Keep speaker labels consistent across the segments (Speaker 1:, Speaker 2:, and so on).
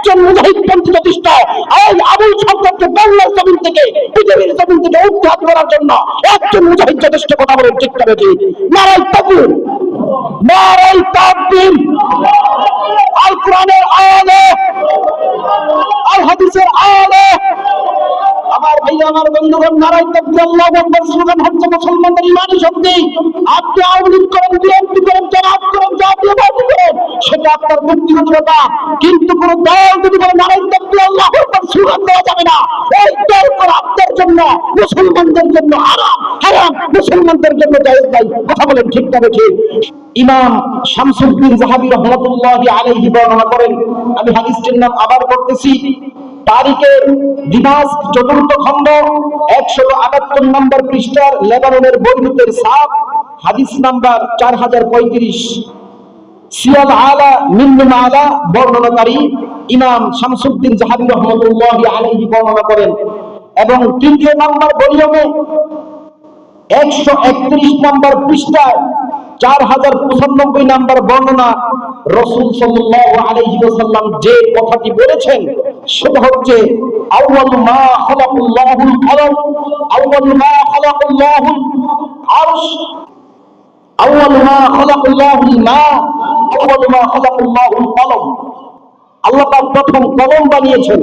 Speaker 1: একজন মুজাহিদ পন্থী যথেষ্ট এই আবুল সম্পর্কে বাংলার জমিন থেকে পৃথিবীর জমিন থেকে উৎখাত করার জন্য একজন মুজাহিদ যথেষ্ট। কথা বলেন ঠিক করে ঠিক। নারায়ে তাকবীর, নারায়ে তাকবীর। আল কোরআনের আলে, আল হাদিসের আলে। আমার ভাইরা, আমার বন্ধুগণ, নারায়ে তাকবীর, আল্লাহু আকবার স্লোগান হচ্ছে মুসলমানদের ইমানি শক্তি। আপনি আওয়ামী লীগ করেন, বিএনপি করেন, জামাত করেন, জাতীয় পার্টি করেন, সেটা আপনার ব্যক্তিগত ব্যাপার, কিন্তু কোন দল যদি বলে নারায়ে তাকবীর আল্লাহু আকবার স্লোগান দেওয়া যাবে না, এই দল করা আপনার জন্য, মুসলমানদের জন্য হারাম, হারাম মুসলমানদের জন্য জায়েজ নাই। কথা বলেন ঠিক না ঠিক? ইমাম শামসুদ্দিন যাহাবী রাহমাতুল্লাহি আলাইহি বর্ণনা করেন, আমি হাদিসটির নাম আবার পড়তেছি, তারিখে দিমাশক ৪র্থ খণ্ড ১৭৭ নম্বর পৃষ্ঠার লেবাননের বৈরুতের সাফ হাদিস নাম্বার 4035, সিয়াল আলা মিন আলা বর্ণনাকারী ইমাম শামসুদ্দিন যাহাবী রাহমাতুল্লাহি আলাইহি বর্ণনা করেন। এবং ৩য় নম্বর ভলিউমে ১৩১ নম্বর পৃষ্ঠায় 4095 নম্বর বর্ণনা রাসূল সাল্লাল্লাহু আলাইহি ওয়াসাল্লাম যে কথাটি বলেছেন সেটা হচ্ছে আউয়ালু মা খালাকাল্লাহুল কলম, আউয়ালু মা খালাকাল্লাহুল আরশ, আউয়ালু মা খালাকাল্লাহুল মা, আউয়ালু মা খালাকাল্লাহুল কলম। আল্লাহ পাক প্রথম কলম বানিয়েছেন।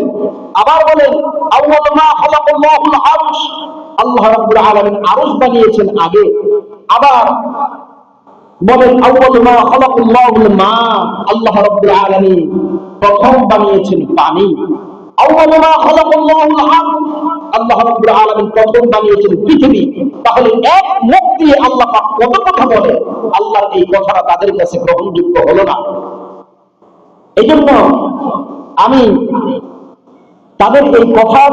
Speaker 1: আবার বলেন আউয়ালু মা খালাকাল্লাহুল আরশ, আল্লাহ রাব্বুল আলামিন আরশ বানিয়েছেন আগে। আবার বলেন আউয়ালু মা খালাকাল্লাহুল মা, আল্লাহ রাব্বুল আলামিন প্রথম বানিয়েছেন পানি। আউয়ালু মা খালাকাল্লাহুল আরদ, আল্লাহ রাব্বুল আলামিন প্রথম বানিয়েছেন পৃথিবী। তাহলে এক মুখ দিয়ে আল্লাহ পাক কত কথা বলে, আল্লাহর এই কথাটা তাদের কাছে গ্রহণযোগ্য হলো না। এজন্য আমি তাদের এই কথার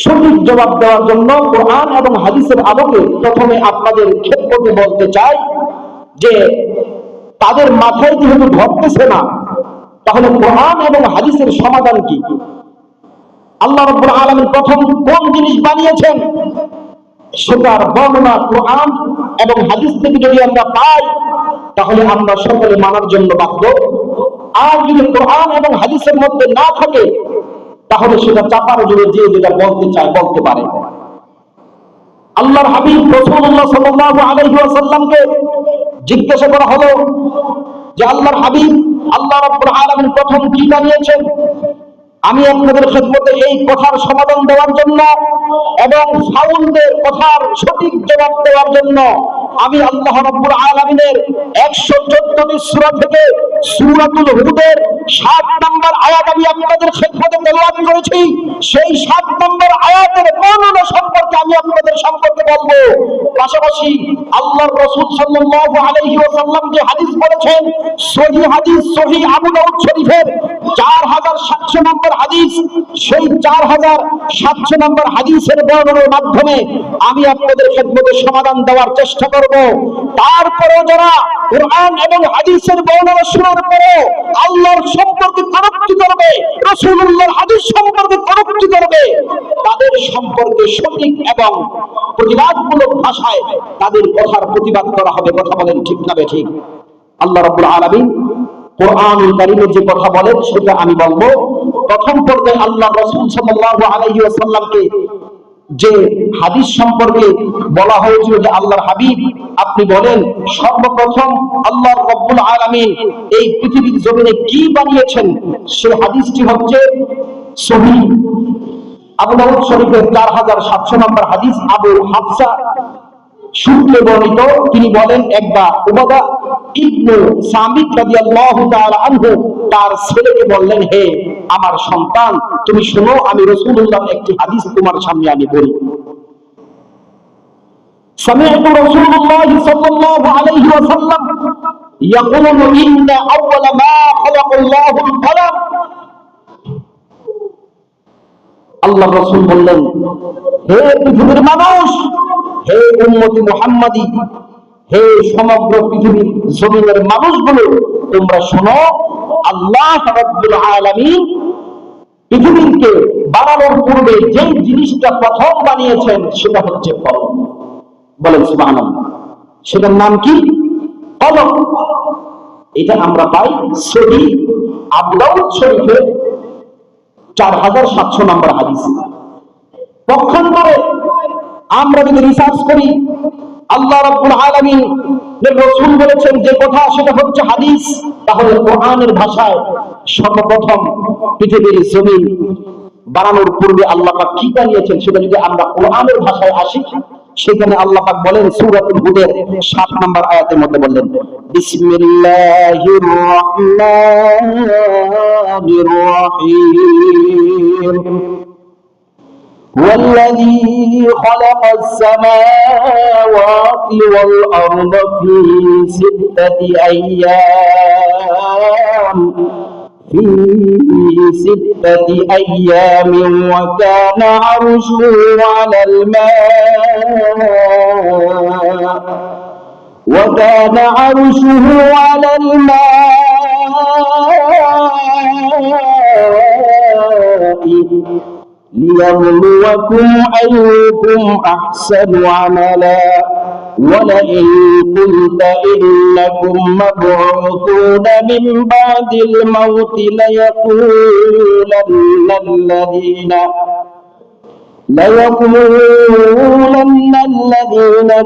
Speaker 1: সঠিক জবাব দেওয়ার জন্য কোরআন এবং হাদিসের আলোকে প্রথমে আপনাদের ক্ষেত্রে বলতে চাই যে তাদের মাথায় যেহেতু ধরতেছে না, তাহলে কোরআন এবং হাদিসের সমাধান কি? আল্লাহ রাব্বুল আলামিন প্রথম কোন জিনিস বানিয়েছেন সেটার বর্ণনা কোরআন এবং হাদিস থেকে যদি আমরা পাই, তাহলে আমরা সকলে মানার জন্য বাধ্য। আর যদি কোরআন এবং হাদিসের মধ্যে না থাকে, তাহলে সেটা চাপার জন্য যে যেটা বলতে চায় বলতে পারে। আল্লাহর হাবিব রাসূলুল্লাহ সাল্লাল্লাহু আলাইহি ওয়াসাল্লামকে জিজ্ঞাসা করা হলো যে আল্লাহর হাবিব, আল্লাহ রাব্বুল আলামিন প্রথম কি বানিয়েছেন? আমি আপনাদের খেদমতে এই কথার সমাধান দেওয়ার জন্য এবং ফাউলদের কথার সঠিক জবাব দেওয়ার জন্য আমি আল্লাহ রাব্বুল আলামিনের 114টি সূরা থেকে সূরাতুল হুদের 7 নম্বর আয়াত আমি আপনাদের খেদমতে তেলাওয়াত করেছি। সেই 7 নম্বর আয়াতের বর্ণনা সম্পর্কে আমি আপনাদের সম্পর্কে বলবো। পাশাপাশি আল্লাহর রাসূল সাল্লাল্লাহু আলাইহি ওয়াসাল্লাম যে হাদিস বলেছেন, সহিহ হাদিস, সহিহ আবু দাউদ শরীফের 4700 নম্বর হাদিস, সেই 4700 নম্বর হাদিসের বর্ণনার মাধ্যমে আমি আপনাদের খেদমতে সমাধান দেওয়ার চেষ্টা করব। তারপরে যারা কোরআন এবং হাদিসের বর্ণনা শোনার পরে আল্লাহর সম্পর্কে কটূক্তি করবে, রাসূলুল্লাহর হাদিস সম্পর্কে কটূক্তি করবে, তাদের সম্পর্কে সঠিক এবং প্রতিবাদমূলক ভাষায় তাদের কথার প্রতিবাদ করা হবে। কথা বলেন ঠিক না ঠিক? আল্লাহ রাব্বুল আলামিন কোরআনুল কারীমে যে কথা বলেন সেটা আমি বলবো। প্রথম পর্যায়ে আল্লাহ রাসূল সাল্লাল্লাহু আলাইহি ওয়াসাল্লামকে যে হাদিস সম্পর্কে বলা হয়েছিল যে আল্লাহর হাবিব আপনি বলেন সর্বপ্রথম আল্লাহ রাব্বুল আলামিন এই পৃথিবীর জমিনে কি বানিয়েছেন, সেই হাদিসটি হচ্ছে সহিহ আবু দাউদ শরীফের 4700 নম্বর হাদিস। আবু হাফসা সূত্রে বর্ণিত, তিনি বলেন একবার উবাদা ইবনে সামিত রাদিয়াল্লাহু তাআলা আনহু তার ছেলেকে বললেন, হে আমার সন্তান, তুমি শোনো, আমি রাসূলুল্লাহর একটি হাদিস তোমার সামনে আমি বলি। সামি'তু রাসূলুল্লাহ সাল্লাল্লাহু আলাইহি ওয়াসাল্লাম ইয়াকুলু ইন্না আউওয়ালা মা খালাকাল্লাহুল কলম। আল্লাহ রাসূল বললেন, হে পৃথিবীর মানুষ, হে উম্মতি মুহাম্মাদি, হে সমগ্র পৃথিবীর জমিনের মানুষগুলো, তোমরা শোনো, আল্লাহ রাব্বুল আলামিন পৃথিবীকে বানানোর পূর্বে যে জিনিসটা প্রথম বানিয়েছেন সেটা হচ্ছে কলম। বলেন সুবহানাল্লাহ। সেটার নাম কি? কলম। এটা আমরা পাই সহিহ আবু দাউদ শরীফে 4700 নম্বর হাদিস। পক্ষান্তরে আমরা যদি রিসার্চ করি, আল্লাহ রাব্বুল আলামিন এর রাসূল বলেছেন যে কথা, সেটা হচ্ছে হাদিস, তাহলে কোরআনের ভাষায় সর্বপ্রথম পৃথিবীর জমিন বানানোর পূর্বে আল্লাহ পাক কি বানিয়েছেন সেটা যদি আমরা কোরআনের ভাষায় আসি, সেখানে আল্লাহ পাক বলেন সূরাতুল হুদের 7 নম্বর আয়াতের মধ্যে বললেন, বিসমিল্লাহির রহমানির রহিম, والذي خلق السماوات والأرض في 6 أيام وكان عرشه على الماء ليبلوكم أيكم أحسن عملا ولئن قلت إنكم مبعوثون من بعد الموت ليقولن الذين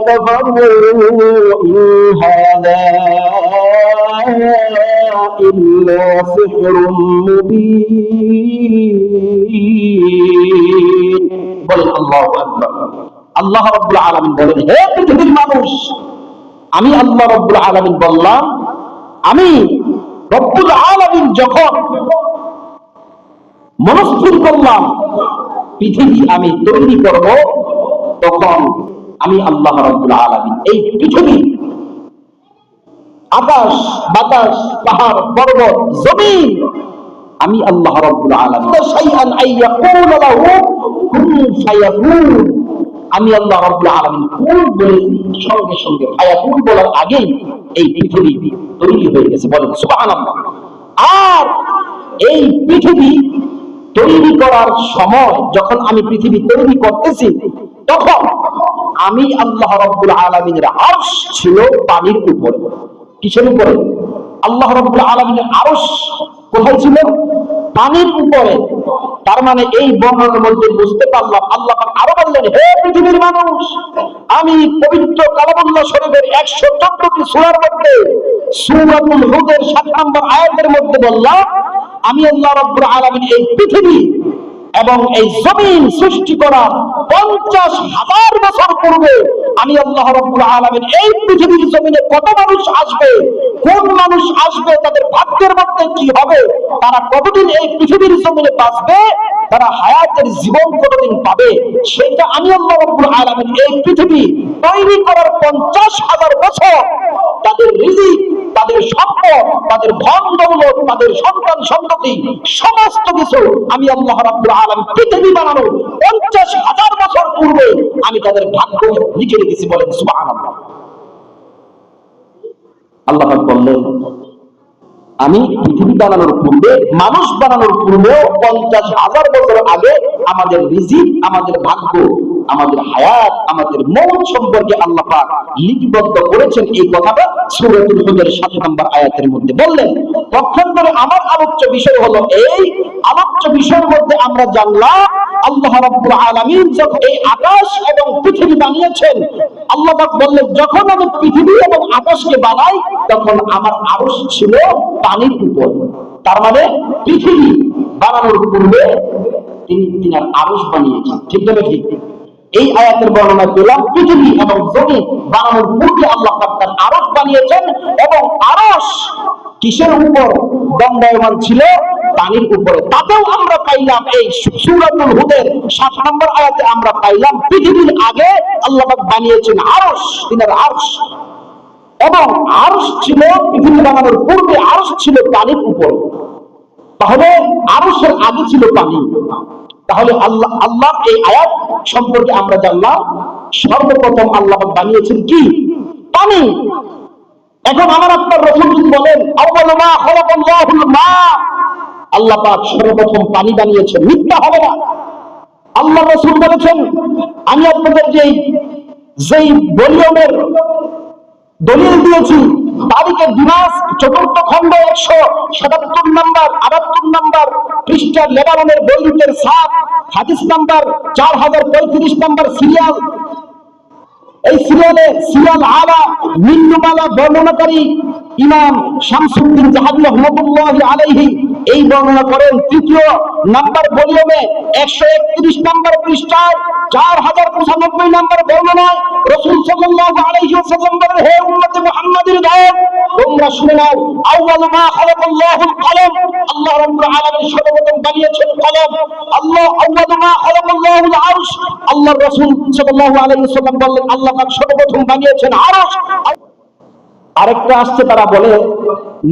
Speaker 1: كفروا إن هذا إلا سحر مبين। বলেন আল্লাহু আকবার। আল্লাহ রাব্বুল আলামিন বলেন, হে পৃথিবীর মানুষ, আমি আল্লাহ রাব্বুল আলামিন বললাম, আমি রব্বুল আলামিন যখন মনস্থির করলাম পৃথিবী আমি তৈরি করব, তখন আমি আল্লাহ রাব্বুল আলামিন এই পৃথিবী, আকাশ বাতাস পাহাড় পর্বত জমিন, আমি আল্লাহ রাব্বুল আলামিন শাইআন আইয়াকুল লাহু কুন ফায়াকুন, আমি আল্লাহ রাব্বুল আলামিন কুন বলে সঙ্গে সঙ্গে ফায়াকুন বলার আগেই এই পৃথিবী তৈরি হয়ে গেছে। বলেন সুবহানাল্লাহ। আর এই পৃথিবী তৈরি করার সময়, যখন আমি পৃথিবী তৈরি করতেছি, তখন আমি আল্লাহ রাব্বুল আলামিনের আরশ ছিল পানির উপরে। কিসের উপরে? আল্লাহ রাব্বুল আলামিনের আরশ কোথায় ছিল? পানির উপরে। তার মানে এই বর্ণনার মধ্যে বুঝতে পারলাম, আল্লাহ পাক আরো বললেন, হে পৃথিবীর মানুষ, আমি পবিত্র কালামুল্লাহ শরীফের 114টি সূরার মধ্যে সূরাতুল হুদের 7 নম্বর আয়াতের মধ্যে বললাম, আমি আল্লাহ রাব্বুল আলামিন এই পৃথিবী এবং এই জমিন সৃষ্টি করার 50,000 বছর পূর্বে আমি আল্লাহ রাব্বুল আলামিন এই পৃথিবীর জমিনে কত মানুষ আসবে, কোন মানুষ আসবে, তাদের ভাগ্যের মধ্যে কি হবে, তারা কতদিন এই পৃথিবীর জমিনে বাঁচবে, তারা হায়াতের জীবন কতদিন পাবে, সেটা আমি আল্লাহ রাব্বুল আলামিন এই পৃথিবী তৈরি করার 50,000 বছর তাদের রিজিক, তাদের সম্পদ, তাদের ধন দৌলত, তাদের সন্তান সন্ততি, সমস্ত কিছু আমি আল্লাহ রাব্বুল আলামিন পৃথিবী বানানোর 50,000 বছর পূর্বে আমি তাদের ভাগ্য লিখে রেখেছি। বলেন সুবহানাল্লাহ। আল্লাহ পাক বললেন, আমি পৃথিবী বানানোর পূর্বে, মানুষ বানানোর পূর্বেও 50,000 বছর আগে আমাদের রিজিক, আমাদের ভাগ্য, আমাদের হায়াত, আমাদের মৌত সম্পর্কে আল্লাহ পাক লিপিবদ্ধ করেছেন। এই কথাটা সূরাতুল হুদের 7 নম্বর আয়াতের মধ্যে বললেন। পক্ষান্তরে আমার আলোচ্য বিষয় হলো, এই আলোচ্য বিষয়ের মধ্যে আমরা জানলাম আল্লাহ রাব্বুল আলামিন যখন এই আকাশ এবং পৃথিবী বানিয়েছেন, আল্লাহ পাক বললেন, যখন আমি পৃথিবী এবং আকাশকে বানাই, তখন আমার আরশ ছিল পানির উপর। তার মানে পৃথিবী বানানোর পূর্বে তিনি আরশ বানিয়েছেন। ঠিক না ঠিক? এই আয়াতের বর্ণনা পেলাম, পৃথিবী এবং জমিন বানানোর পূর্বে আল্লাহ পাক তার আরশ বানিয়েছেন, এবং আরশ কিসের উপর দণ্ডায়মান ছিল? পানির উপরে। তাতেও আমরা পাইলাম, এই সূরাতুল হুদের 7 নম্বর আয়াতে আমরা পাইলাম, পৃথিবীর আগে আল্লাহ পাক বানিয়েছেন আরশ, তিনার আরশ, এবং আরশ ছিল পৃথিবী বানানোর পূর্বে, আরশ ছিল পানির উপরে। তাহলে আরশের আগে ছিল পানি। তাহলে আল্লাহ এই আয়াত সম্পর্কে আমরা জানলাম, সর্বপ্রথম আল্লাহ বানিয়েছেন কি? পানি। এখন আমার আপনার রাসূল যদি বলেন, আউয়ালু মা খালাকাল্লাহুল মা, আল্লাহ পাক সর্বপ্রথম পানি বানিয়েছেন, মিথ্যা হবে না। আল্লাহ রাসূল বলেছেন, আমি আপনাদের যেই ভলিউমের দলিল দিয়েছি, তারিখে দিনাস 4th খণ্ড 177 নম্বর 78 নম্বর পৃষ্ঠা লেবাননের বৈরুতের 7 হাদিস নাম্বার 4035 নম্বর সিরিয়াল। এই সিরিয়াল আলা মিন্নুমালা বর্ণনাকারী ইমাম শামসুদ্দিন জাহাবি রহমাতুল্লাহি আলাইহি এই বর্ণনা করেন 3য় নাম্বার ভলিউমে 131 নম্বর পৃষ্ঠায় 4095 নম্বর বর্ণনায় রাসূল সাল্লাল্লাহু আলাইহি ওয়াসাল্লাম বলেন, হে উম্মতে মুহাম্মাদের দল, তোমরা শুনে নাও, আউয়ালু মা খালাকাল্লাহুল কলম, আল্লাহ রাব্বুল আলামিন সর্বপ্রথম বানিয়েছেন কলম। আউয়ালু মা খালাকাল্লাহুল আরশ, আল্লাহর রাসূল সাল্লাল্লাহু আলাইহি ওয়াসাল্লাম বললেন আল্লাহ পাক সর্বপ্রথম বানিয়েছেন আরশ। আরেকটা আসছে তারা বলে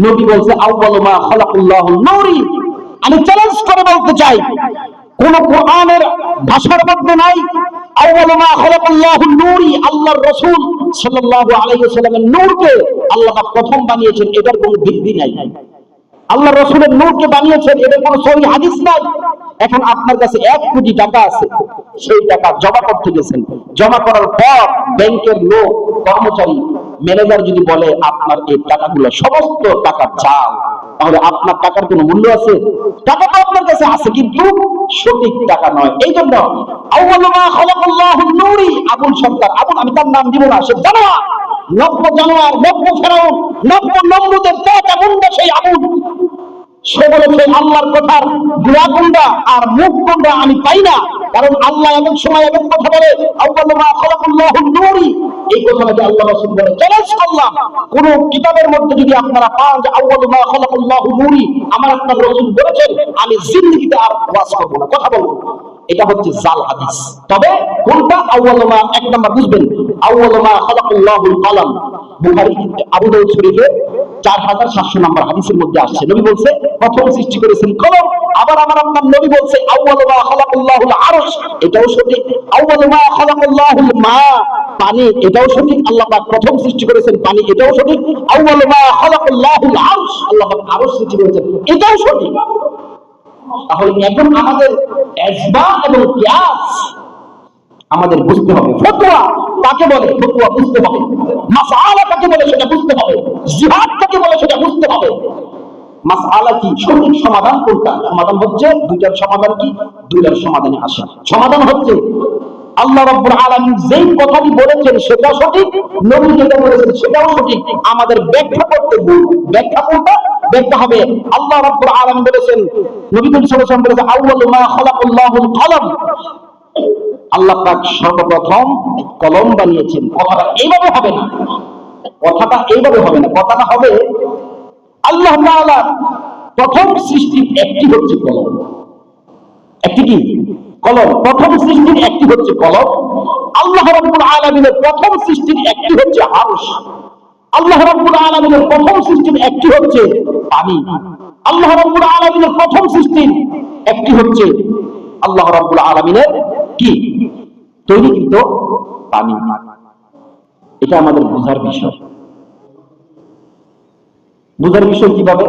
Speaker 1: নবী বলছে আউয়ালু মা খালাকাল্লাহুল নূরি। আমি চ্যালেঞ্জ করে বলতে চাই, কোন কোরআনের ভাষার মধ্যে নাই আউয়ালু মা খালাকাল্লাহুন নূরি, আল্লাহর রাসূল সাল্লাল্লাহু আলাইহি ওয়াসাল্লামের নূরকে আল্লাহ পাক প্রথম বানিয়েছেন, এটার কোনো ভিত্তি নাই। আল্লাহর রাসূলের নূরকে বানিয়েছেন, এটার কোনো সহিহ হাদিস নাই। এখন আপনার কাছে 1 কোটি টাকা আছে, সেই টাকা জমা করতে গেছেন, জমা করার পর ব্যাংকের লোক কর্মচারী ম্যানেজার যদি বলে আপনার এই টাকাগুলো সমস্ত টাকা জাল, তাহলে আপনার টাকার কোনো মূল্য আছে? টাকা তো আপনার কাছে আছে কিন্তু সঠিক টাকা নয়। এই জন্য আউয়ালু মা খালাকাল্লাহুন নূরি, আবুল সরকার, আবুল আমি তার নাম দিব না, সে জানোয়ার, নব্য জানোয়ার, নব্য ফেরাউন, নব্য নমরুদের পেটা মুন্ডা সেই আবুল। সে বলেছে আল্লাহর কথার গুড়া গুন্ডা আর মুখ গুন্ডা আমি পাই না, কারণ আল্লাহ এমন সময় এমন কথা বলে আউয়ালু মা খালাকাল্লাহুন নূরি, এই কথাটাকে আল্লাহ রাসূল বলে। চ্যালেঞ্জ করলাম, কোন কিতাবের মধ্যে যদি আপনারা পান যে আউয়ালু মা খালাকাল্লাহুন নূরি আমার আপনার রাসূল বলেছেন, আমি জিন্দেগিতে আর ওয়াজ করব না, কথা বলবো, এটা হচ্ছে জাল হাদিস। তবে কোনটা আউয়ালু মা, 1 নাম্বার বুঝবেন, আউয়ালু মা খালাকাল্লাহুল কলম, বুখারী আবু দাউদ শরীফে 4700 নম্বর হাদিসের মধ্যে আসছে, নবী বলছে প্রথম সৃষ্টি করেছেন কলম। আবার আমার আপনার নবী বলছে আউয়ালু মা খালাকাল্লাহুল আরশ, এটাও সঠিক। আউয়ালু মা খালাকাল্লাহুল মা, পানি, এটাও সঠিক, আল্লাহ পাক প্রথম সৃষ্টি করেছেন পানি, এটাও সঠিক। আউয়ালু মা খালাকাল্লাহুল আরশ, আল্লাহ পাক আরশ সৃষ্টি করেছেন, এটাও সঠিক। তাহলে এখন আমাদের ইজমা এবং কিয়াস আমাদের বুঝতে হবে। ফতোয়া কাকে বলে, ফতোয়া বুঝতে হবে। মাসআলা কাকে বলে সেটা বুঝতে হবে। জিহাদ কাকে বলে সেটা বুঝতে হবে। মাসআলা কি, সঠিক সমাধান কোনটা? সমাধান হচ্ছে দুইটার সমাধান কি, দুইটার সমাধানে আসা। সমাধান হচ্ছে আল্লাহ রাব্বুল আলামিন যেই কথাটি বলেছেন সেটা সঠিক, নবী যেটা বলেছেন সেটাও সঠিক। আমাদের ব্যাখ্যা করতে ভুল। ব্যাখ্যা কোনটা? ব্যাখ্যা হবে আল্লাহ রাব্বুল আলামিন বলেছেন, নবী সাল্লাল্লাহু আলাইহি ওয়াসাল্লাম বলেছেন আউয়ালু মা খালাকাল্লাহুল কলম, আল্লাহ পাক সর্বপ্রথম কলম বানিয়েছেন। কথাটা এইভাবে হবে না, কথাটা এইভাবে হবে না, কথাটা হবে আল্লাহ তাআলা প্রথম সৃষ্টির একটি হচ্ছে কলম। একটি কি? কলম। প্রথম সৃষ্টির একটি হচ্ছে কলম। আল্লাহ রাব্বুল আলামিনের প্রথম সৃষ্টির একটি হচ্ছে আরশ। আল্লাহ রাব্বুল আলামিনের প্রথম সৃষ্টির একটি হচ্ছে পানি। আল্লাহ রাব্বুল আলামিনের প্রথম সৃষ্টির একটি হচ্ছে আল্লাহ রাব্বুল আলামিনের কি তৈরিকৃত পানি। এটা আমাদের বোঝার বিষয়। বোঝার বিষয় কিভাবে?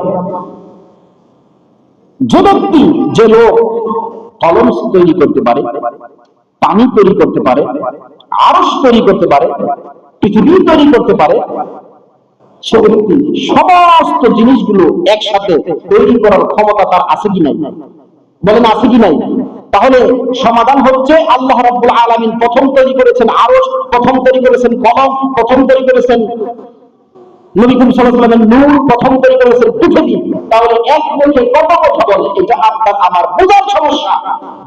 Speaker 1: যে ব্যক্তি, যে লোক কলম তৈরি করতে পারে, পানি তৈরি করতে পারে, আরশ তৈরি করতে পারে, পৃথিবী তৈরি করতে পারে, সে ব্যক্তি সমস্ত জিনিসগুলো একসাথে তৈরি করার ক্ষমতা তার আছে কি নাই? বলেন আছে কি নাই? তাহলে সমাধান হচ্ছে আল্লাহ রাব্বুল আলামিন প্রথম তৈরি করেছেন আরশ, প্রথম তৈরি করেছেন কলম, প্রথম তৈরি করেছেন নবী করিম সাল্লাল্লাহু আলাইহি ওয়াসাল্লাম নূর, প্রথম তৈরি করেছেন পৃথিবী। তাহলে এক মুখে কত কথা বলে, এটা আপনার আমার বোঝার সমস্যা।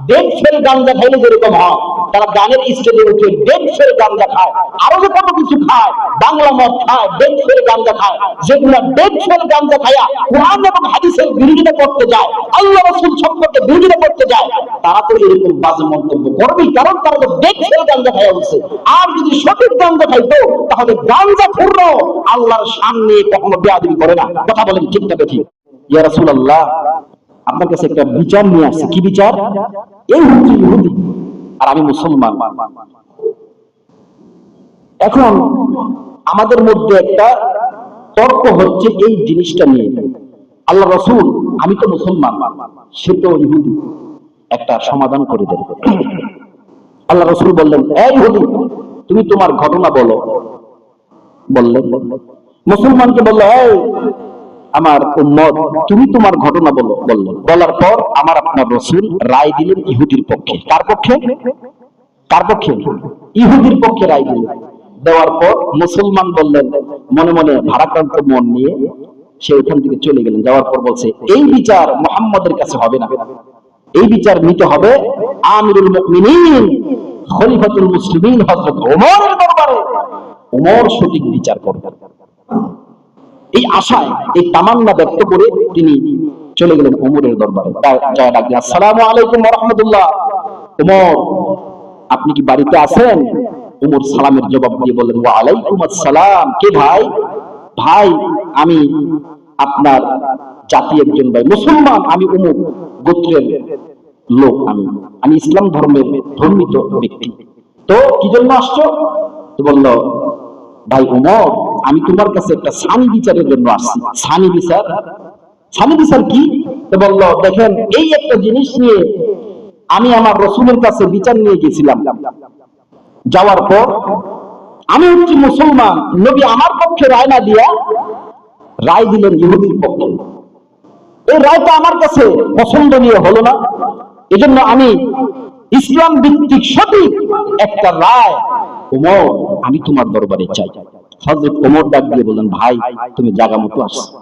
Speaker 1: ডেট ফেল গাঞ্জা খাইলে যেরকম হয়, তারা গানের স্টেজে উঠে ডেট ফেল গাঞ্জা খায়, আরো যে কত কিছু খায়, বাংলা মদ খায়, ডেট ফেল গাঞ্জা খায়, যেগুলা ডেট ফেল গাঞ্জা খায়া কুরআন এবং হাদিসের বিরোধিতা করতে যায়, আল্লাহ রাসূল সম্পর্কে বিরোধিতা করতে যায়, তারা তো এরকম বাজে মন্তব্য করবেই, কারণ তারা তো ডেট ফেল গাঞ্জা খায়া উঠছে। আর যদি সঠিক গাঞ্জা খাইতো তাহলে গাঞ্জা খুররো আল্লাহর সামনে কখনো বেয়াদবি করে না। কথা বলেন ঠিক না ঠিক? ইয়া রাসূলুল্লাহ, আপনার কাছে একটা বিচার নিয়ে আসছে। কি বিচার? এই হচ্ছে ইহুদি আর আমি মুসলমান। এখন আমাদের মধ্যে একটা তর্ক হচ্ছে এই জিনিসটা নিয়ে। আল্লাহ রাসূল, আমি তো মুসলমান, সে তো ইহুদি, একটা সমাধান করে দেন। আল্লাহ রাসূল বললেন, এই ইহুদি, তুমি তোমার ঘটনা বলো। বললেন, মুসলমানকে বলল, এই আমার উম্মত, তুমি তোমার ঘটনা বলো। বলার পর আপনার রাসূল রায় দিলেন ইহুদির পক্ষে। কার পক্ষে? কার পক্ষে? ইহুদির পক্ষে রায় দিলেন। দেওয়ার পর মুসলমান বললেন, মনে মনে ভারাক্রান্ত মন নিয়ে সে ওখান থেকে চলে গেলেন। যাওয়ার পর বলছে, এই বিচার মুহাম্মাদের কাছে হবে না, এই বিচার নিতে হবে আমিরুল মুমিনিন খলিফাতুল মুসলিমিন হযরত ওমরের দরবারে। ওমর সঠিক বিচার করবেন। এই আশায়, এই তামান্না ব্যক্ত করে তিনি চলে গেলেন ওমরের দরবারে। যায় ডাকলেন, আসসালামু আলাইকুম ওয়া রাহমাতুল্লাহ। ওমর, আপনি কি বাড়িতে আছেন? ওমর সালামের জবাব দিয়ে বললেন, ওয়া আলাইকুম আসসালাম। কে ভাই? ভাই, আমি আপনার জাতি একজন ভাই, মুসলমান, আমি অমুক গোত্রের লোক, আমি ইসলাম ধর্মের ধর্মিত ব্যক্তি। তো কি জন্য আসছো? তো বলল, ভাই ওমর, আমি তোমার কাছে একটা সানি বিচারের জন্য আসছি। সানি বিচার? সানি বিচার কি? তো বলল, দেখেন, এই একটা জিনিস নিয়ে আমি আমার রাসূলের কাছে বিচার নিয়ে গেছিলাম। যাওয়ার পর আমি হচ্ছি মুসলমান, নবী আমার পক্ষে রায় না দিয়া রায় দিলেন ইহুদির পক্ষে। এই রায়টা আমার কাছে পছন্দনীয় হলো না, এজন্য আমি ইসলাম ভিত্তিক সঠিক একটা রায়, ওমর, আমি তোমার দরবারে চাই। হযরত ওমর ডাক দিয়ে বললেন, ভাই, তুমি জায়গা মতো আসছো।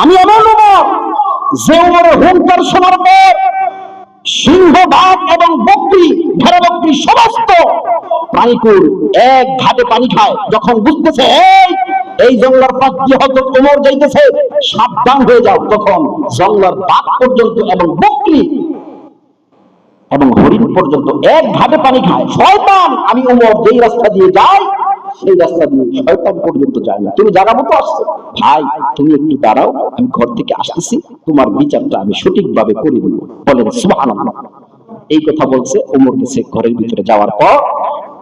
Speaker 1: আমি এমন ওমর, যে ওমরের হুঙ্কার শোনার পর সিংহ, বাঘ এবং বকরি, ভেড়া বকরি সমস্ত প্রাণীকুল এক ঘাটে পানি খায়। যখন বুঝতেছে এই জঙ্গলার পাশ দিয়ে হযরত ওমর যাইতেছে, সাবধান হয়ে যাও, তখন জঙ্গলার বাঘ পর্যন্ত এবং বকরি এবং হরিণ পর্যন্ত এক ঘাটে পানি খায়। শয়তান, আমি ওমর যেই রাস্তা দিয়ে যাই, সেই রাস্তা দিয়ে শয়তান পর্যন্ত যায় না। তুমি জায়গা মতো আসছো। ভাই, তুমি একটু দাঁড়াও, আমি ঘর থেকে আসতেছি, তোমার বিচারটা আমি সঠিকভাবে করে দেব। বলেন সুবহানাল্লাহ। এই কথা বলছে। ওমর গেছে ঘরের ভিতরে। যাওয়ার পর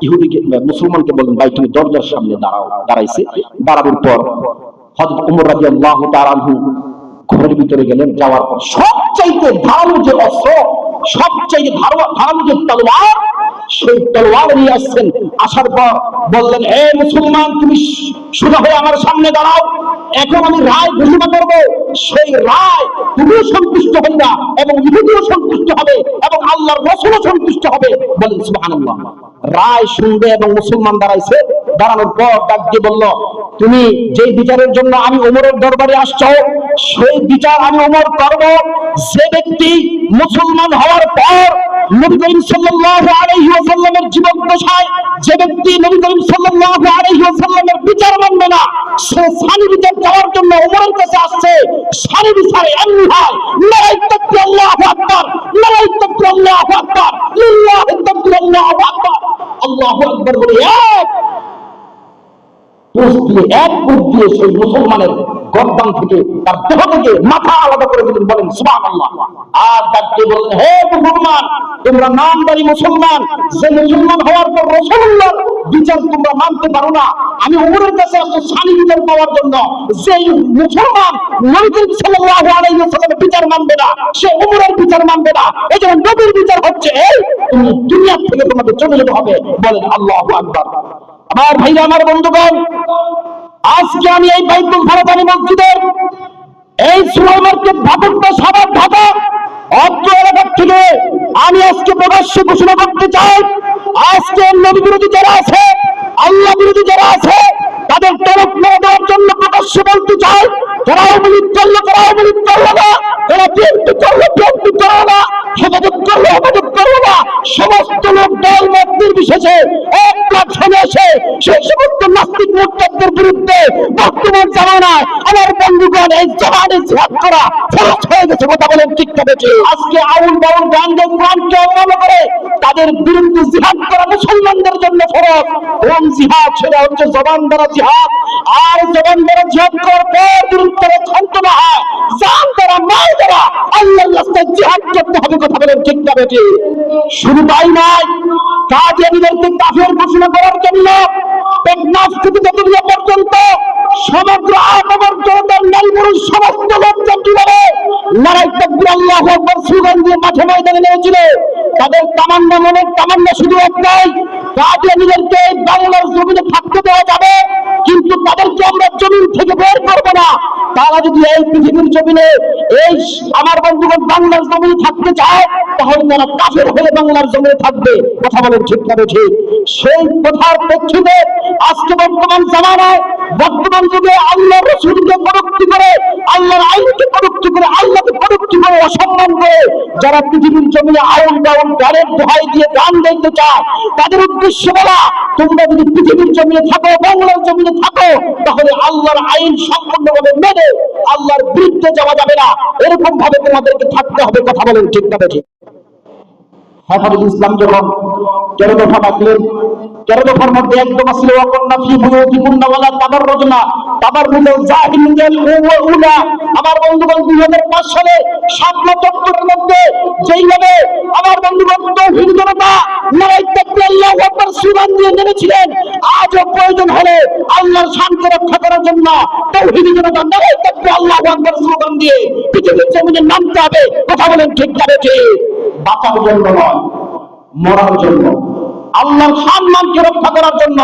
Speaker 1: ইহুদিকে, মুসলমানকে বলেন, ভাই তুমি দরজার সামনে দাঁড়াও। দাঁড়াইছে। দাঁড়ানোর পর হযরত ওমর রাদিয়াল্লাহু তাআলা আনহু ঘরের ভিতরে গেলেন। যাওয়ার পর সবচাইতে ধারালো যে অস্ত্র, সবচাইতে ধারালো যে তলোয়ার, সেই তলোয়ার নিয়ে আসছেন। আসার পর বললেন, হে মুসলমান, তুমি সোজা হয়ে আমার সামনে দাঁড়াও। এখন আমি রায় ঘোষণা করবো। সেই রায় তুমিও সন্তুষ্ট হইবা এবং ইহুদিও সন্তুষ্ট হবে এবং আল্লাহর রাসূলও সন্তুষ্ট হবে। বলেন সুবহানাল্লাহ। রায় শুনবে এবং মুসলমান দাঁড়াইছে। দাঁড়ানোর পর ডাক দিয়ে বলল, তুমি যে বিচারের জন্য আমি ওমরের দরবারে আসছো, সেই বিচার আমি ওমর করব। যে ব্যক্তি মুসলমান হওয়ার পর নবী করিম সাল্লাল্লাহু আলাইহি ওয়াসাল্লামের জীবদ্দশায় যে ব্যক্তি নবী করিম সাল্লাল্লাহু আলাইহি ওয়াসাল্লামের বিচার মানবে না, সে সানি বিচার দেওয়ার জন্য ওমরের কাছে আসছে। সানি বিচার এমনি হয়, নারায়ে তাকবীর, আল্লাহু আকবার, নারায়ে তাকবীর, আল্লাহু আকবার, লিল্লাহি তাকবীর, আল্লাহু আকবার, আল্লাহু আকবার বলে এক পুশ দিয়ে সেই মুসলমানের গর্দান থেকে, তার দেহ থেকে মাথা আলাদা করে দিলেন। বলেন সুবহানাল্লাহ। আর ডাকতে বললেন, হে মুসলমান, তোমরা নামদারি মুসলমান, যে মুসলমান হওয়ার পর রাসূলুল্লাহর বিচার তোমরা মানতে পারো না, আমি ওমরের কাছে আসছি সানি বিচার পাওয়ার জন্য। যে মুসলমান নবী সাল্লাল্লাহু আলাইহি ওয়াসাল্লামের বিচার মানবে না, সে ওমরের বিচার মানবে না। এই যে নবীর বিচার হচ্ছে এই, তুমি দুনিয়া থেকে তোমাকে চলে যেতে হবে। বলেন আল্লাহু আকবার। আমার ভাইরা, আমার বন্ধুগণ, আজকে আমি এই বাইতুল ফারদানি মসজিদের এই সুরাই মার্কেট ঢাকা সাভার ঢাকা অত্র এলাকার থেকে আমি আজকে প্রকাশ্যে ঘোষণা করতে চাই, আজকে নবী বিরোধী যারা আছে, আল্লাহ বিরোধী যারা আছে, তাদের তরফ মেরে দেওয়ার জন্য প্রকাশ্যে বলতে চাই, যারা আওয়ামী লীগ করলো তারা আওয়ামী লীগ করলো না, যারা বিএনপি করলো বিএনপি করলো না, হেফাজত করলো হেফাজত করলো না, সমস্ত লোক দল মত নির্বিশেষে এক প্ল্যাটফর্মে এসে সেই সমস্ত নাস্তিক মুরতাদদের বিরুদ্ধে বর্তমান জামানায় আমার বন্ধুগণ এই জামানে জিহাদ করা ফরজ হয়ে গেছে। কথা বলেন ঠিক না বেঠিক? আজকে আউল বাউল গান গান কোরআনকে অবমাননা করে তাদের বিরুদ্ধে জিহাদ করা মুসলমানদের জন্য ফরজ। কোন জিহাদ? সেটা হচ্ছে জবান দ্বারা জিহাদ। আর জবান দ্বারা জিহাদ করার পর বিরুদ্ধে ক্ষান্ত না হয়, জান দ্বারা মাল দ্বারা আল্লাহর রাস্তায় জিহাদ করতে হবে। কথা বলেন ঠিক না বেঠিক? শুধু তাই নয়, কাদিয়ানীদেরকে কাফের ঘোষণা করার জন্য টেকনাফ থেকে তেতুলিয়া পর্যন্ত সমগ্র আপামর জনতার নারী পুরুষ সমস্ত লোকজন কি বলে, নারায়ে তাকবীর, আল্লাহু আকবার স্লোগান দিয়ে মাঠে ময়দানে নেমেছিল, তাদের তামান্না, মনের তামান্না শুধু একটাই, কাদিয়ানীদেরকে বাংলার জমিনে থাকতে দেওয়া যাবে, কিন্তু তাদেরকে আমরা জমিন থেকে বের করব না। তারা যদি এই পৃথিবীর জমিনে, এই আমার বন্ধুগণ বাংলার জমিনে থাকতে চায়, তাহলে তারা কাফের হয়ে বাংলার জমিনে থাকবে। কথা বলেন ঠিক না ঠিক? সেই কথার প্রেক্ষিতে আজকে বর্তমান জামানায়, বর্তমান যুগে আল্লাহর রাসূলকে কটূক্তি করে, আল্লাহর আইনকে কটূক্তি করে, আল্লাহকে কটূক্তি করে, অসম্মান করে যারা পৃথিবীর জমিনে আউল বাউল গানের দোহাই দিয়ে গান গাইতে চায়, তাদের উদ্দেশ্য বলা, তোমরা যদি পৃথিবীর জমিনে থাকো, বাংলার জমিনে থাকো, তাহলে আল্লাহর আইন সম্পূর্ণভাবে মেনে আল্লাহর বিরুদ্ধে যাওয়া যাবে না, এরকম ভাবে তোমাদেরকে থাকতে হবে। কথা বলেন ঠিক না ঠিক? হেফাজুল ইসলাম যখন 13 দফা ডাকলেন, 13 দফার মধ্যে একদম ছিল ওয়াকুন্না ফি বুয়ুতিকুন্না ওয়ালা তাবাররুজনা তাবাররুজাল জাহিলিয়াতিল উলা। আমার বন্ধুগণ 2005 সালে শাপলা চত্বরের মধ্যে যেইভাবে আমার বন্ধুগণ তৌহিদ জনতা নারায়ে তাকবীর আল্লাহু আকবার স্লোগান দিয়ে নেমেছিলেন, আজও প্রয়োজন হলে আল্লাহর শানকে রক্ষা করার জন্য তৌহিদ জনতা নারায়ে তাকবীর আল্লাহু আকবার স্লোগান দিয়ে পৃথিবীর জমিনে নামতে হবে। কথা বলেন ঠিক না ঠিক? বাঁচার জন্য নয়, মরার জন্য, আল্লাহর সম্মানকে রক্ষা করার জন্য,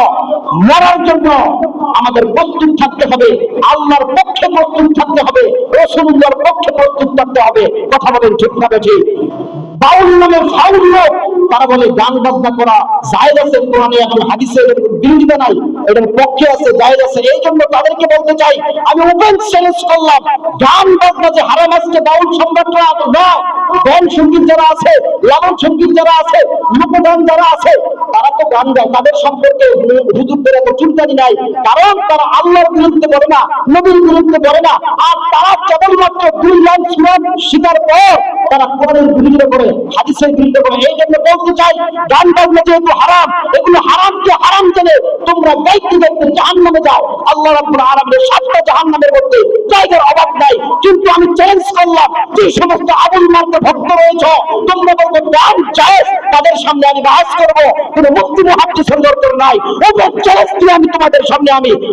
Speaker 1: মরার জন্য আমাদের প্রস্তুত থাকতে হবে। আল্লাহর পক্ষে প্রস্তুত থাকতে হবে, রাসূলুল্লাহর পক্ষে প্রস্তুত থাকতে হবে। কথা বলেন ঠিক না ঠিক? বাউল নামে ফাউল লোক, তারা বলে গান বাজনা করা জায়েজ আছে, কোরআনে এবং হাদিসে এর বিরোধিতা নাই, এটার পক্ষে আছে, জায়েজ আছে। এই জন্য তাদেরকে বলতে চাই, আমি ওপেন চ্যালেঞ্জ করলাম, গান বাজনা যে হারাম আছে, বাউল সম্রাটরা নয়, গান সঙ্গীত যারা আছে, লালন সঙ্গীত যারা আছে, লোকগান যারা আছে, তারা তো গান গায়, তাদের সম্পর্কে হুজুরদের এত চিন্তাই নাই, কারণ তারা আল্লাহর বিরুদ্ধে বলে না, নবীর বিরুদ্ধে বলে না। আর তারা কেবলমাত্র 2 লাইন সূরা শিকার পর তারা কোরআনের বিরুদ্ধে করে, হাদিসের বিরুদ্ধে করে। এই জন্য বলতে চাই, গান বাজনা যেহেতু হারাম, এগুলো হারামকে হারাম জেনে তোমরা গাইতে গাইতে জাহান্নামে যাও। আল্লাহ রাব্বুল আলামিনের 7টা জাহান্নামের মধ্যে জায়গার অভাব নাই। কিন্তু আমি চ্যালেঞ্জ করলাম, যে সমস্ত আবুল মার্কা ভক্ত রয়েছে, তোমরা বলবো গান জায়েজ, তাদের সামনে আমি বাহাস করব, কোনো মুফতি মুহাদ্দিসের দরকার নাই। ওপেন চ্যালেঞ্জ দিয়ে আমি তোমাদের সামনে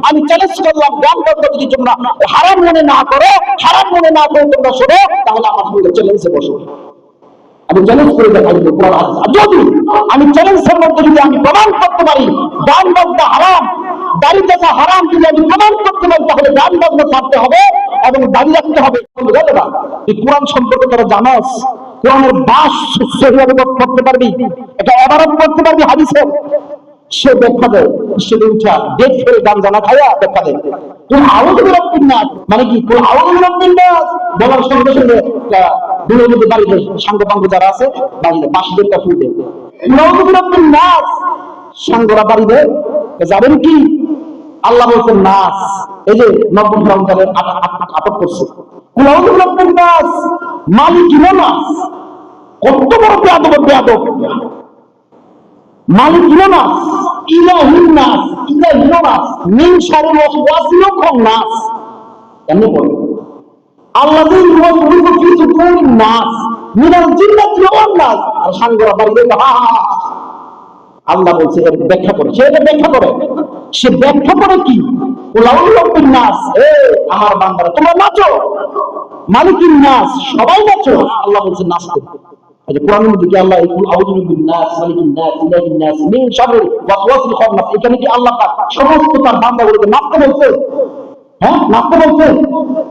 Speaker 1: আমি চ্যালেঞ্জ করলাম, গান বাজনা যদি তোমরা হারাম মনে না করো, হারাম মনে না করে তোমরা শোনো, তাহলে আমার সঙ্গে চ্যালেঞ্জে বসো। আমি চ্যালেঞ্জ করে দেখাই দেব, যদি আমি চ্যালেঞ্জের মধ্যে যদি আমি প্রমাণ করতে পারি গান বাজনা হারাম, দাড়ি কাটা হারাম, যদি আমি প্রমাণ করতে পারি, তাহলে গান বাজনা ছাড়তে হবে এবং দাড়ি রাখতে হবে। এই কোরআন সম্পর্কে তারা জানাস, কোরআনের বাস সহিভাবে করতে পারবি, এটা এবারত করতে পারবি হাদিসের, সে ব্যাখ্যা দেয়, সে উঠা ডেট ফেলে গান জানা খায়া ব্যাখ্যা দেয়। তুই আউযু বিরাব্বিন নাস মানে কি? তুই আউযু বিরাব্বিন নাস বলার সঙ্গে সঙ্গে দুটোর মধ্যে বাড়িতে সাঙ্গ পাঙ্গ যারা আছে বাড়িতে বাসিদেরটা ফুটে আউযু বিরাব্বিন নাস, সাঙ্গরা বাড়িতে যাবেন কি? আল্লাহ বলছেন নাস, এই যে 90 রমজানের আটক করছে। আউযু বিরাব্বিন নাস মালিকিন নাস, কত বড় বেয়াদব মালিকিন নাস, ইলাহিন নাস, ইলাহিন নাস, মিন শারিল ওয়াসওয়াসিল নাস। এমনি বলে আল্লাযী ইউওয়াসওয়িসু ফি সুদুরিন নাস মিনাল জিন্নাতি ওয়ান নাস। আর সাঙ্গরা বাড়িতে আল্লাহ বলছে, এর ব্যাখ্যা করে, সে এটা ব্যাখ্যা করে, সে ব্যাখ্যা করে কি? উলাউল নাস, এ আমার বান্দারা তোমরা নাচো, মালিকিন নাস সবাই নাচো। আল্লাহ বলছে নাচতে। কোরআনের মধ্যে কি আল্লাহ আউযু বিন্নাস মালিকিন নাস ইলাহিন নাস মিন শাররিল ওয়াসওয়াসিল খান্নাস, এখানে কি আল্লাহ পাক সমস্ত তার বান্দাগুলোকে নাচতে বলছে? হ্যাঁ, নাচতে বলছে।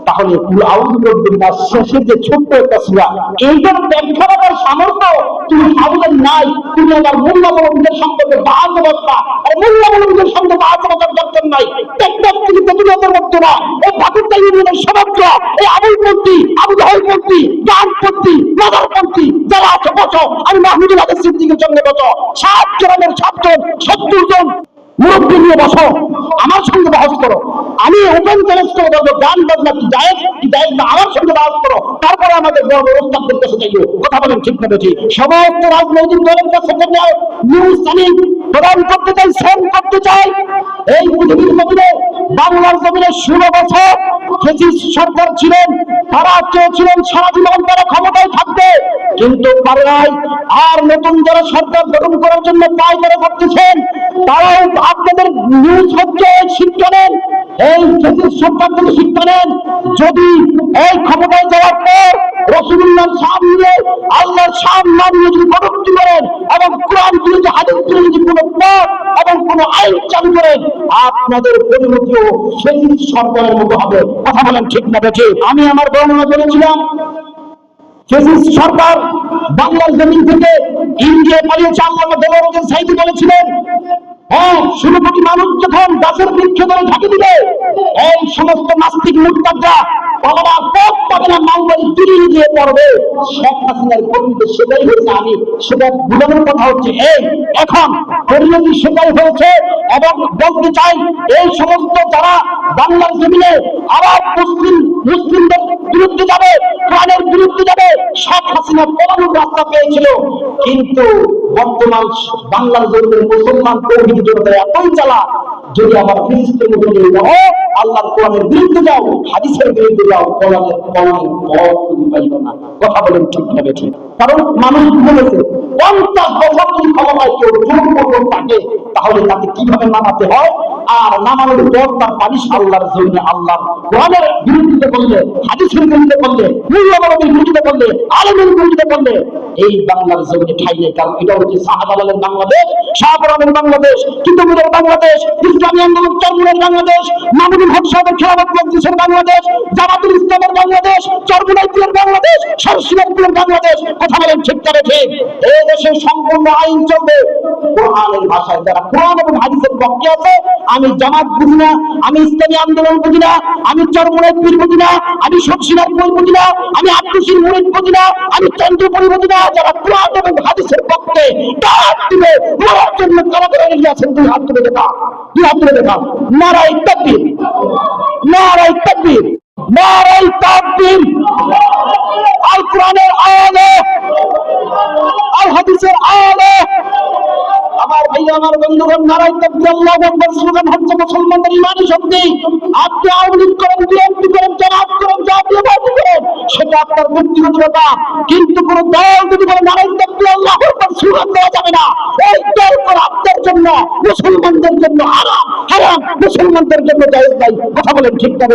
Speaker 1: তাহলে আউযু বিন্নাস শেষের যে ছোট্ট একটা সূরা, এইটার ব্যাখ্যা করার সামর্থ্য তুমি আউযুর নাই। তুমি আবার মোল্লা মৌলবীদের সম্পর্কে বাহাস বক্তা, আর মোল্লা মৌলবীদের সম্পর্কে বাহাস বক্তার দরকার নাই। টেকটক থেকে তেতুলিয়াতের মধ্যে না, এই ভাকুরটা ইউনিয়নের সমগ্র এই আবুলপন্থী, আবু জাহেলপন্থী, গানপন্থী, মাদারপন্থী যারা আছে বসো, আমি মাহমুদুল হাসান সিদ্দিকের সঙ্গে বসো, 7 গ্রামের 7 জন 70 জন মুরব্বী নিয়ে বসো, আমার সঙ্গে বাহাস করো। আমি ওপেন চ্যালেঞ্জ করে বলবো, গান বাজনা কি জায়েজ না, আমার সঙ্গে বাহাস করো, তারপরে আমাদের বড় বড় ওস্তাদদের কাছে যাইও। কথা বলেন ঠিক না ঠিক? সমস্ত রাজনৈতিক দলের কাছে নিউজ চ্যানেল প্রদান করতে চাই, সেন্ড করতে চাই। এই পৃথিবীর জমিনে, বাংলার জমিনে 16 বছর ফ্যাসিস্ট সরকার ছিলেন, তারা চেয়েছিলেন সারা জীবন তারা ক্ষমতায় থাকবে, কিন্তু পারে নাই। আর নতুন যারা সরকার গঠন করার জন্য পায়তারা করতেছেন, তারাও আপনাদের নিউজ হচ্ছে শিক্ষা নেন, এই সরকার থেকে শিক্ষা নেন। যদি এই ক্ষমতায় যাওয়ার পর রাসূলুল্লাহর সামনে আল্লাহর সামনে যদি কটূক্তি করেন এবং কোরআন বিরোধী হাদিস বিরোধী কোনো পথ এবং কোনো আইন চালু করেন, আপনাদের পরিণতিও সেই সরকারের মতো হবে। কথা বলেন ঠিক না বেঠিক? আমি আমার বর্ণনা করেছিলাম, ফ্যাসিস্ট সরকার বাংলার জমিন থেকে ইন্ডিয়ায় পালিয়েছে। আল্লামা দেওয়ার হোসেন সাঈদী বলেছিলেন, হ্যাঁ, 16 কোটি মানুষ যখন গাছের বৃক্ষ ধরে ঝাঁকি দিবে, এই সমস্ত নাস্তিক মুরতাদরা বাবা পথ পাবে না, মালবাড়ি তুলিয়ে দিয়ে পড়বে। শেখ হাসিনার পরিণতি সেটাই হয়েছে। আমি সেটা বোঝানোর কথা হচ্ছে এই, এখন পরিণতি সেটাই হয়েছে। এবং বলতে চাই, এই সমস্ত যারা বাংলার জমিনে আবার মুসলিমদের বিরুদ্ধে যাবে, কোরআনের বিরুদ্ধে যাবে, শেখ হাসিনা পলানোর রাস্তা পেয়েছিল। কিন্তু বর্তমান বাংলার জমিনের মুসলমান তৌহিদি জনতা এতই চালাক, যদি আবার ফিলিস্তিনের মতো আল্লাহর কোরআনের বিরুদ্ধে যাও, হাদিসের বিরুদ্ধে যাও, কোরআনের পথ তুমি পাইবে না। কথা বলেন ঠিক না বেঠিক? কারণ মানুষ বলেছে 50 বছর যদি ক্ষমতায় কেউ জোরপূর্বক থাকে, তাহলে তাকে কিভাবে নামাতে হয়, আর নামানোর পর তার পালিশ আল্লাহর জন্য আল্লাহর কোরআনের বিরুদ্ধে করলে, হাদিসের বিরুদ্ধে করলে, মূল্যবানের বিরুদ্ধে করলে, আলেমের বিরুদ্ধে করলে এই বাংলার জমিনে ঠাই নেই। কারণ এটা হচ্ছে শাহজালালের বাংলাদেশ, শাহপরানের বাংলাদেশ, কিতাবুলের বাংলাদেশ, ইসলামী আন্দোলন চরমুনের বাংলাদেশ, মামুনুল হক সাহেবের খেলাফত মজলিসের বাংলাদেশ, জামাতুল ইসলামের বাংলাদেশ, চরমুনাইপুরের বাংলাদেশ, সরসিনাইপুরের বাংলাদেশ। কথা বলেন ঠিক না ঠিক? এই দেশে সম্পূর্ণ আইন চলবে কোরআনের ভাষায়। যারা কোরআন এবং হাদিসের পক্ষে আছে, আমি জামাত বুঝি না, আমি ইসলামী আন্দোলন বুঝি না, আমি চরমুনাইপুর বুঝি না, আমি সরসিনাইপুর বুঝি না, আমি আব্দুসির মুরিদ বুঝি না, আমি চন্দ্রপুর বুঝি না। যারা কোরআন এবং হাদিসের পক্ষে দাওয়াত দিবে, মরার জন্য কারাগারে নিয়ে আছেন, দুই হাত তুলে দেখা, দুই হাত তুলে দেখা। নারায়ে তাকবীর, নারায়ে তাকবীর, নারায়ে তাকবীর। আল কোরআনের আলে, আল হাদিসের আলে। আমার ভাই, আমার বন্ধুগণ, নারায়ে তাকবীর, আল্লাহু আকবার স্লোগান হচ্ছে মুসলমানদের ইমানি শক্তি। আপনি আওয়ামী লীগ করেন, বিএনপি করেন, জামাত করেন, জাতীয় পার্টি করেন, সেটা আপনার ব্যক্তিগত ব্যাপার। কিন্তু কোন দল যদি বলে নারায়ে তাকবীর, আল্লাহু আকবার স্লোগান দেওয়া যাবে না, এই দল করে আপনার জন্য, মুসলমানদের জন্য হারাম, হারাম মুসলমানদের জন্য জায়েজ নাই। কথা বলেন ঠিক না?